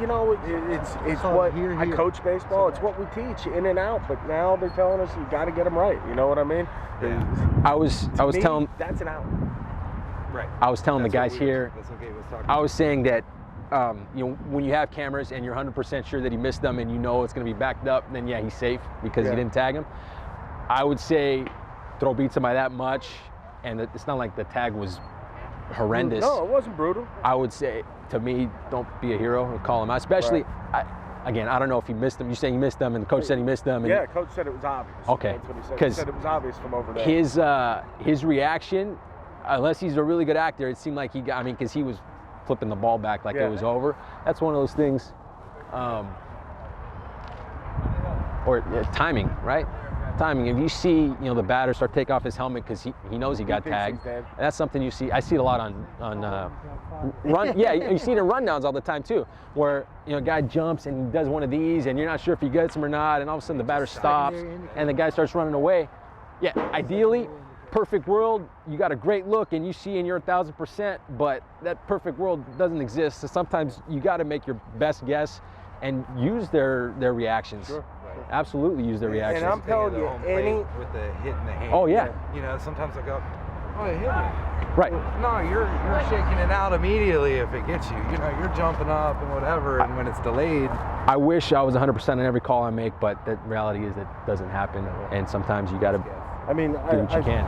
you know, it's what I coach baseball. It's what we teach in and out. But now they're telling us you got to get them right. You know what I mean? Yeah. I was telling that's an out. Right. I was telling the guys here. That's what Gabe was talking I was saying that you know, when you have cameras and you're 100% sure that he missed them and you know it's going to be backed up, then yeah, he's safe because he didn't tag him. I would say throw beats him by that much, and it's not like the tag was horrendous. No, it wasn't brutal. I would say, to me, don't be a hero and call him out. Especially, again, I don't know if he missed them. You're saying he missed them, and the coach said he missed them. And yeah, coach said it was obvious. Okay. That's what he said. He said it was obvious from over there. His reaction, unless he's a really good actor, it seemed like he got, I mean, because he was flipping the ball back like it was over. That's one of those things, timing, right? Timing. If you see, you know, the batter start take off his helmet because he knows he got tagged, and that's something you see. I see it a lot on run. Yeah, you see it in rundowns all the time too, where, you know, a guy jumps and he does one of these, and you're not sure if he gets him or not, and all of a sudden the batter stops and the guy starts running away. Yeah, ideally, perfect world, you got a great look and you see and you're 1,000%, but that perfect world doesn't exist. So sometimes you got to make your best guess and use their reactions. Sure. Absolutely use their reactions. And I'm telling you, with the hit in the hand. Oh yeah. You know, sometimes I go, oh, it hit me. Right. No, you're shaking it out immediately if it gets you. You know, you're jumping up and whatever, and when it's delayed. I wish I was 100% on every call I make, but the reality is that doesn't happen, and sometimes you got to do what you can.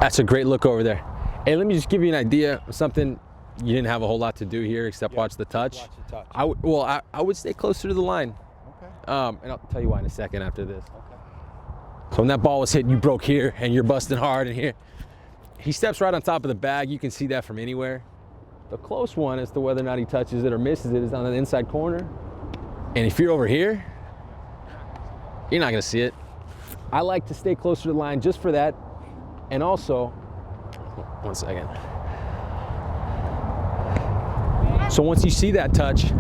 That's a great look over there. Hey, let me just give you an idea of something. You didn't have a whole lot to do here except watch the touch. I would stay closer to the line. Okay. And I'll tell you why in a second after this. Okay. So when that ball was hitting, you broke here and you're busting hard and here. He steps right on top of the bag. You can see that from anywhere. The close one as to whether or not he touches it or misses it is on the inside corner. And if you're over here, you're not gonna see it. I like to stay closer to the line just for that. And also, one second. So once you see that touch,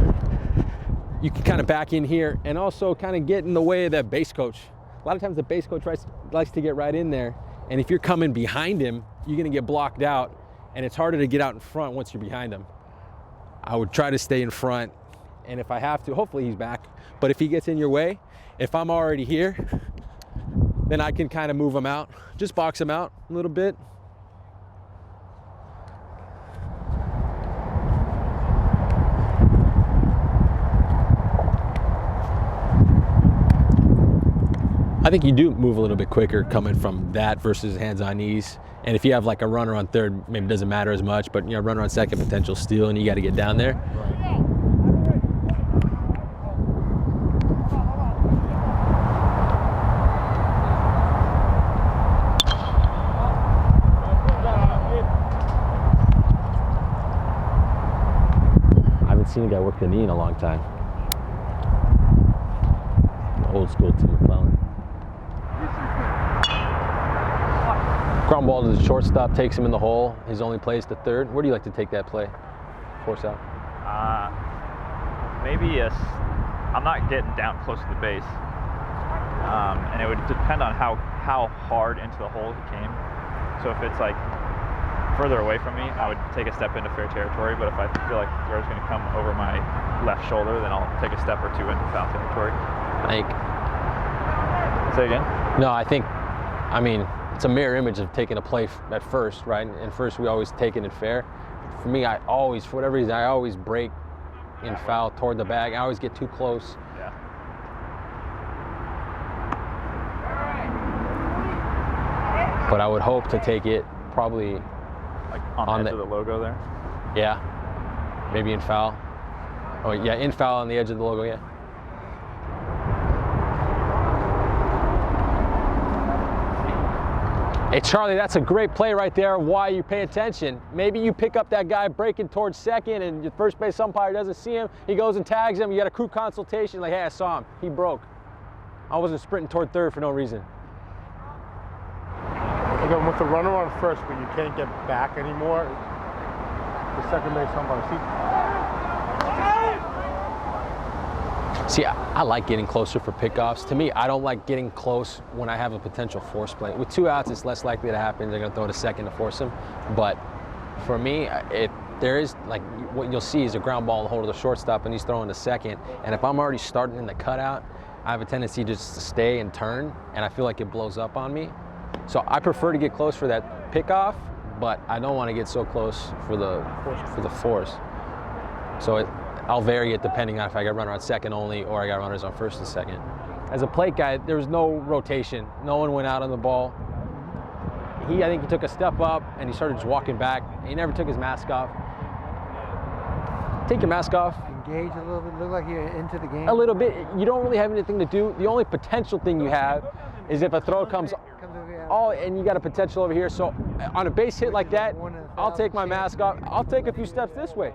you can kind of back in here and also kind of get in the way of that base coach. A lot of times the base coach likes to get right in there. And if you're coming behind him, you're gonna get blocked out, and it's harder to get out in front once you're behind him. I would try to stay in front, and if I have to, hopefully he's back. But if he gets in your way, if I'm already here, then I can kind of move him out. Just box him out a little bit. I think you do move a little bit quicker coming from that versus hands on knees. And if you have like a runner on third, maybe it doesn't matter as much, but you know, runner on second, potential steal, and you got to get down there. Seen a guy work the knee in a long time. Old school Tim McClellan. Ground ball to the shortstop, takes him in the hole. His only play is to third. Where do you like to take that play? Force out. Maybe I'm not getting down close to the base, and it would depend on how hard into the hole he came. So if it's like further away from me, I would take a step into fair territory, but if I feel like the throw's going to come over my left shoulder, then I'll take a step or two into foul territory. Say again? No, I mean, it's a mirror image of taking a play at first, right? And first we always take it in fair. For me, I always, for whatever reason, I always break in foul toward the bag. I always get too close. Yeah. But I would hope to take it probably like on the edge of the logo there? Yeah, maybe in foul. Oh yeah, in foul on the edge of the logo, yeah. Hey Charlie, that's a great play right there. Why you pay attention. Maybe you pick up that guy breaking towards second and your first base umpire doesn't see him. He goes and tags him. You got a crew consultation like, hey, I saw him. He broke. I wasn't sprinting toward third for no reason. Again, with the runner on first, but you can't get back anymore, the second base umpire. See, I like getting closer for pickoffs. To me, I don't like getting close when I have a potential force play. With 2 outs, it's less likely to happen. They're going to throw it a second to force him. But for me, there is, like, what you'll see is a ground ball in the hold of the shortstop, and he's throwing a second. And if I'm already starting in the cutout, I have a tendency just to stay and turn, and I feel like it blows up on me. So I prefer to get close for that pickoff, but I don't want to get so close for the force. So I'll vary it depending on if I got runner on second only or I got runners on first and second. As a plate guy, there was no rotation. No one went out on the ball. I think he took a step up and he started just walking back. He never took his mask off. Take your mask off. Engage a little bit, look like you're into the game. A little bit. You don't really have anything to do. The only potential thing you have is if a throw comes and you got a potential over here. So on a base hit like that, I'll take my mask off. I'll take a few steps this way.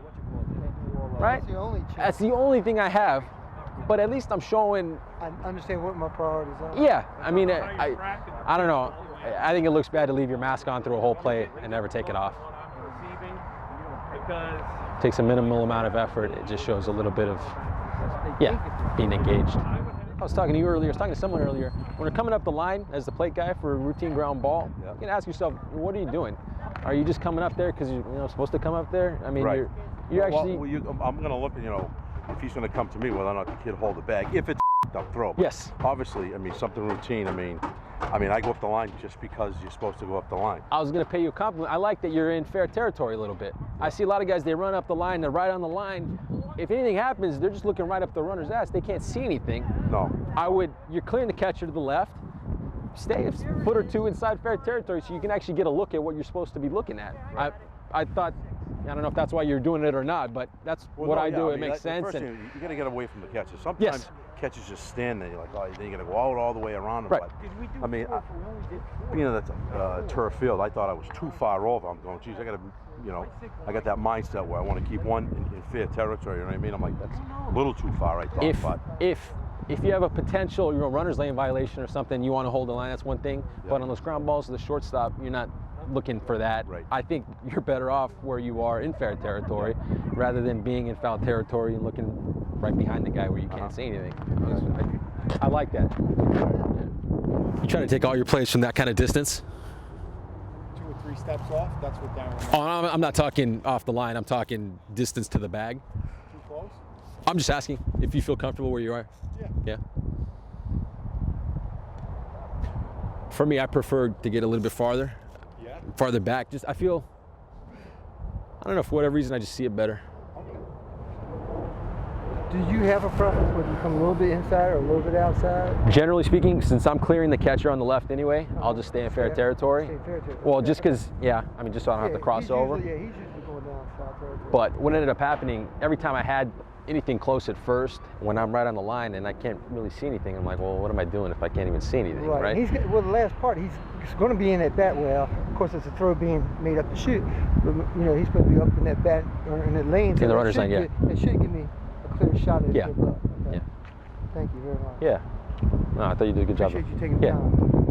Right? That's the only thing I have, but at least I'm showing. I understand what my priorities are. Yeah, I mean, I don't know. I think it looks bad to leave your mask on through a whole play and never take it off. Takes a minimal amount of effort. It just shows a little bit of, being engaged. I was talking to you earlier. I was talking to someone earlier. When you're coming up the line as the plate guy for a routine ground ball, you can ask yourself, what are you doing? Are you just coming up there because you're supposed to come up there? I mean, right. You're actually. I'm going to look, if he's going to come to me, whether or not the kid hold the bag. If it's up throw. Yes. Obviously, I mean, something routine. I mean, I go up the line just because you're supposed to go up the line. I was going to pay you a compliment. I like that you're in fair territory a little bit. I see a lot of guys, they run up the line, they're right on the line. If anything happens, they're just looking right up the runner's ass. They can't see anything. No. You're clearing the catcher to the left. Stay a foot or two inside fair territory so you can actually get a look at what you're supposed to be looking at. I thought, I don't know if that's why you're doing it or not, but that's what I do. It makes sense. First thing, you got to get away from the catcher. Sometimes catchers just stand there. You're like, oh, then you got to go out all the way around them. Right. But, I mean, being that's a turf field, I thought I was too far over. I'm going, geez, I got to, I got that mindset where I want to keep one in fair territory. You know what I mean? I'm like, that's a little too far, I thought. If you have a potential, runner's lane violation or something, you want to hold the line, that's one thing. Yeah. But on those ground balls to the shortstop, you're not looking for that. Right. I think you're better off where you are in fair territory rather than being in foul territory and looking right behind the guy where you can't see anything. I like that. You try to take all your plays from that kind of distance? 2 or 3 steps off, that's what Darren. Oh, I'm not talking off the line, I'm talking distance to the bag. Too close? I'm just asking if you feel comfortable where you are. Yeah. For me, I prefer to get a little bit farther. Farther back. Just I don't know, for whatever reason I just see it better. Do you have a preference whether you come a little bit inside or a little bit outside? Generally speaking, since I'm clearing the catcher on the left anyway, I'll just stay in fair territory. Well, just because, just so I don't have to cross over. He's usually going down foul territory. But what ended up happening, every time I had anything close at first, when I'm right on the line and I can't really see anything, I'm like, well, what am I doing if I can't even see anything, right? The last part, he's going to be in that bat well. Of course, it's a throw being made up to shoot. But, he's supposed to be up in that bat, or in the lane. In the runner's lane, It should give me a clear shot at it. Yeah. Okay. Thank you very much. Yeah. No, I thought you did a good job. Appreciate you taking the time.